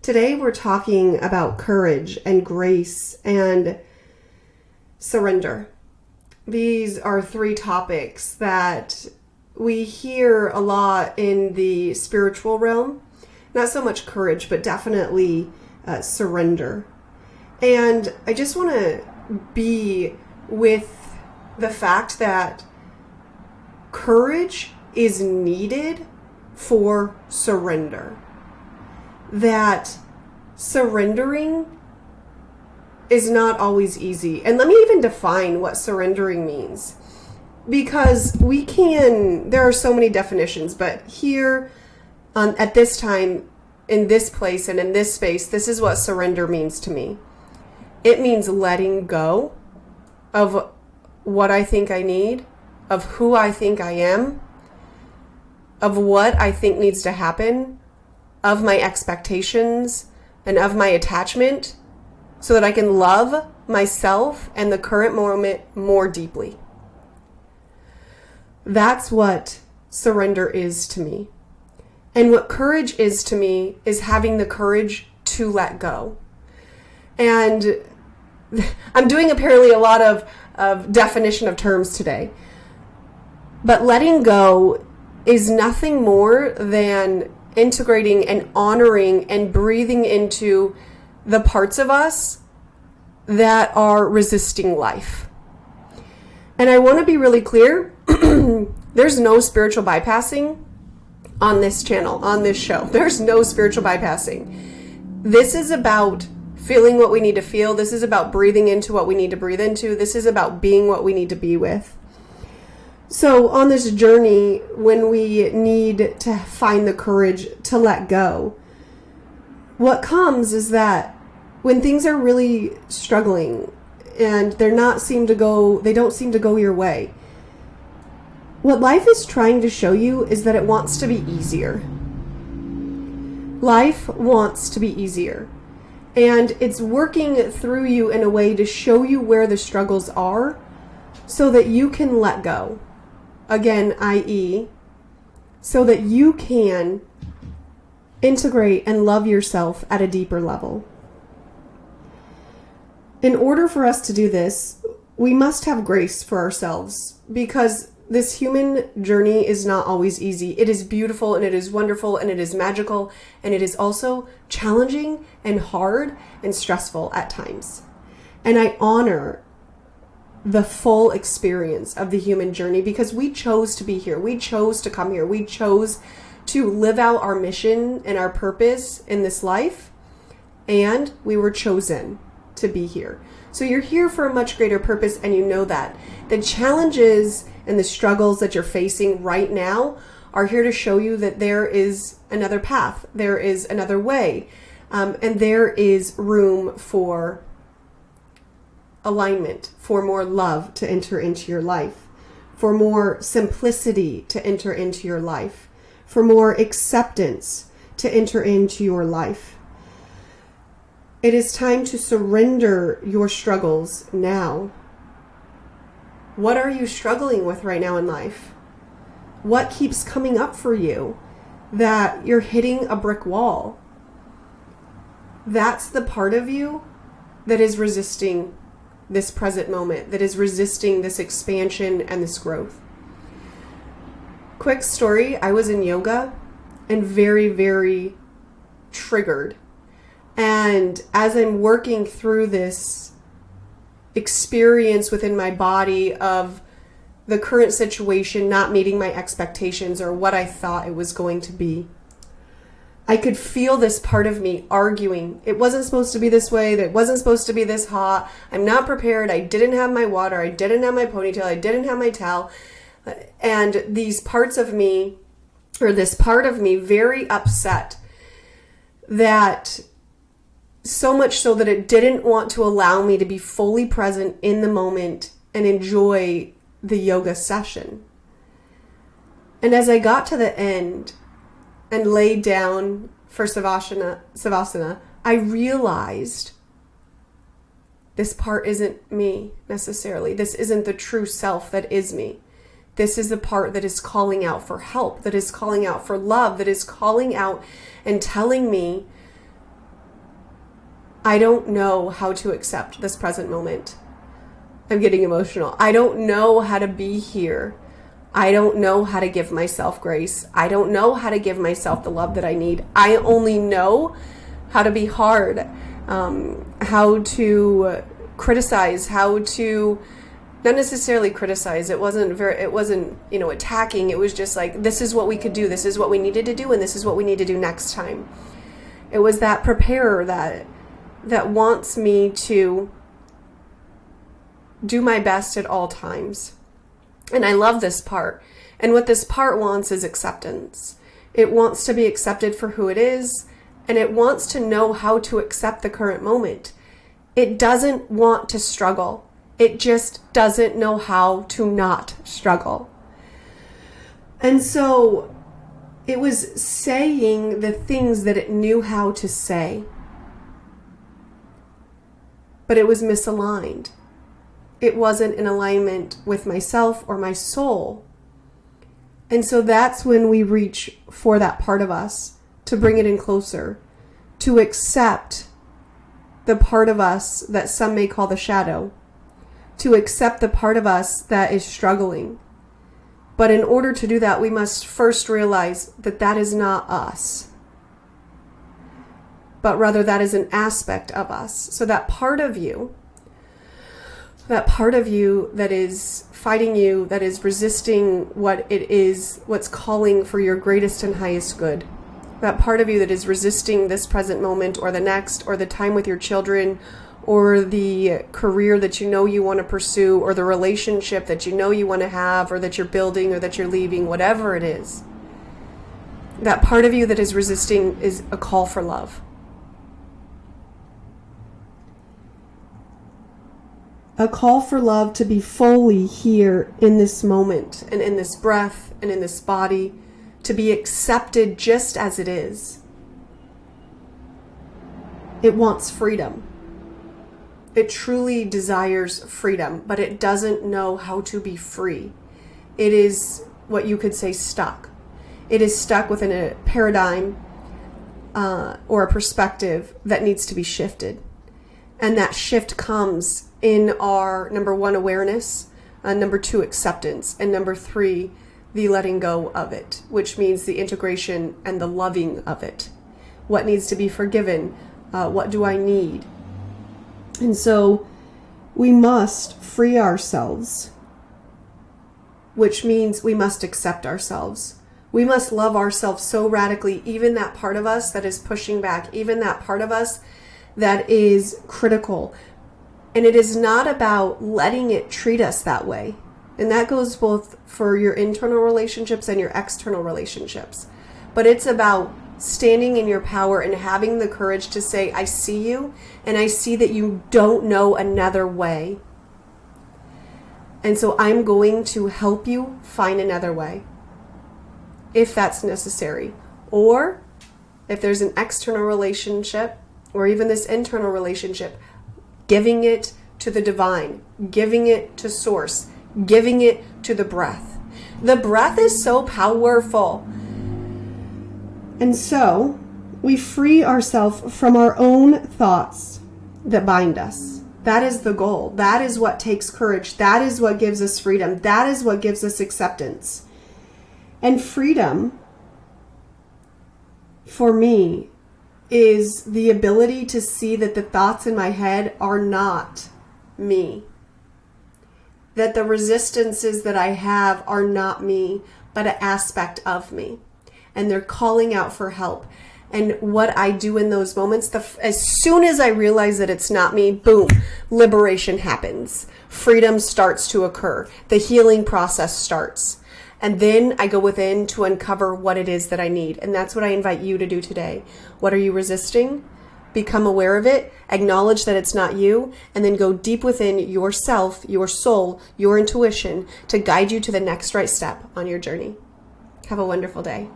Today we're talking about courage and grace and surrender. These are three topics that we hear a lot in the spiritual realm. Not so much courage, but definitely surrender. And I just want to be with the fact that courage is needed for surrender. That surrendering is not always easy. And let me even define what surrendering means. Because there are so many definitions, but here at this time, in this place and in this space, this is what surrender means to me. It means letting go of what I think I need, of who I think I am, of what I think needs to happen, of my expectations and of my attachment, so that I can love myself and the current moment more deeply. That's what surrender is to me. And what courage is to me is having the courage to let go. And I'm doing apparently a lot of definition of terms today. But letting go is nothing more than integrating and honoring and breathing into the parts of us that are resisting life. And I want to be really clear, there's no spiritual bypassing on this channel, on this show. There's no spiritual bypassing. This is about feeling what we need to feel. This is about breathing into what we need to breathe into. This is about being what we need to be with. So on this journey, when we need to find the courage to let go, what comes is that when things are really struggling and they don't seem to go your way, what life is trying to show you is that it wants to be easier. Life wants to be easier. And it's working through you in a way to show you where the struggles are so that you can let go. Again, i.e., so that you can integrate and love yourself at a deeper level. In order for us to do this, we must have grace for ourselves, because this human journey is not always easy. It is beautiful and it is wonderful and it is magical, and it is also challenging and hard and stressful at times. And I honor the full experience of the human journey because we chose to be here. We chose to come here. We chose to live out our mission and our purpose in this life, and we were chosen to be here. So you're here for a much greater purpose, and you know that. The challenges and the struggles that you're facing right now are here to show you that there is another path, there is another way, and there is room for alignment, for more love to enter into your life, for more simplicity to enter into your life, for more acceptance to enter into your life. It is time to surrender your struggles now. What are you struggling with right now in life? What keeps coming up for you that you're hitting a brick wall? That's the part of you that is resisting this present moment, that is resisting this expansion and this growth. Quick story, I was in yoga and very, very triggered. And as I'm working through this experience within my body of the current situation not meeting my expectations or what I thought it was going to be, I could feel this part of me arguing. It wasn't supposed to be this way. That wasn't supposed to be this hot. I'm not prepared. I didn't have my water. I didn't have my ponytail. I didn't have my towel. And these parts of me, or this part of me, very upset that so much so that it didn't want to allow me to be fully present in the moment and enjoy the yoga session. And as I got to the end and laid down for Savasana, I realized this part isn't me necessarily. This isn't the true self that is me. This is the part that is calling out for help, that is calling out for love, that is calling out and telling me I don't know how to accept this present moment. I'm getting emotional. I don't know how to be here. I don't know how to give myself grace. I don't know how to give myself the love that I need. I only know how to be hard, how to criticize, how to not necessarily criticize. It wasn't, attacking. It was just like, this is what we could do. This is what we needed to do. And this is what we need to do next time. It was that preparer that wants me to do my best at all times. And I love this part. And what this part wants is acceptance. It wants to be accepted for who it is, and it wants to know how to accept the current moment. It doesn't want to struggle. It just doesn't know how to not struggle. And so it was saying the things that it knew how to say, but it was misaligned. It wasn't in alignment with myself or my soul. And so that's when we reach for that part of us, to bring it in closer, to accept the part of us that some may call the shadow, to accept the part of us that is struggling. But in order to do that, we must first realize that that is not us, but rather that is an aspect of us. So that part of you that is fighting you, that is resisting what it is, what's calling for your greatest and highest good, that part of you that is resisting this present moment or the next, or the time with your children, or the career that you know you want to pursue, or the relationship that you know you want to have, or that you're building, or that you're leaving, whatever it is, that part of you that is resisting is a call for love. A call for love to be fully here in this moment and in this breath and in this body, to be accepted just as it is. It wants freedom. It truly desires freedom, but it doesn't know how to be free. It is what you could say stuck. It is stuck within a paradigm or a perspective that needs to be shifted. And that shift comes in our, number 1, awareness, number 2, acceptance, and number 3, the letting go of it, which means the integration and the loving of it. What needs to be forgiven? What do I need? And so we must free ourselves, which means we must accept ourselves. We must love ourselves so radically, even that part of us that is pushing back, even that part of us that is critical. And it is not about letting it treat us that way. And that goes both for your internal relationships and your external relationships. But it's about standing in your power and having the courage to say, I see you, and I see that you don't know another way. And so I'm going to help you find another way, if that's necessary. Or if there's an external relationship, or even this internal relationship, giving it to the divine, giving it to source, giving it to the breath. The breath is so powerful. And so we free ourselves from our own thoughts that bind us. That is the goal. That is what takes courage. That is what gives us freedom. That is what gives us acceptance. And freedom, for me, is the ability to see that the thoughts in my head are not me. That the resistances that I have are not me, but an aspect of me. And they're calling out for help. And what I do in those moments, as soon as I realize that it's not me, boom, liberation happens. Freedom starts to occur. The healing process starts. And then I go within to uncover what it is that I need. And that's what I invite you to do today. What are you resisting? Become aware of it. Acknowledge that it's not you. And then go deep within yourself, your soul, your intuition to guide you to the next right step on your journey. Have a wonderful day.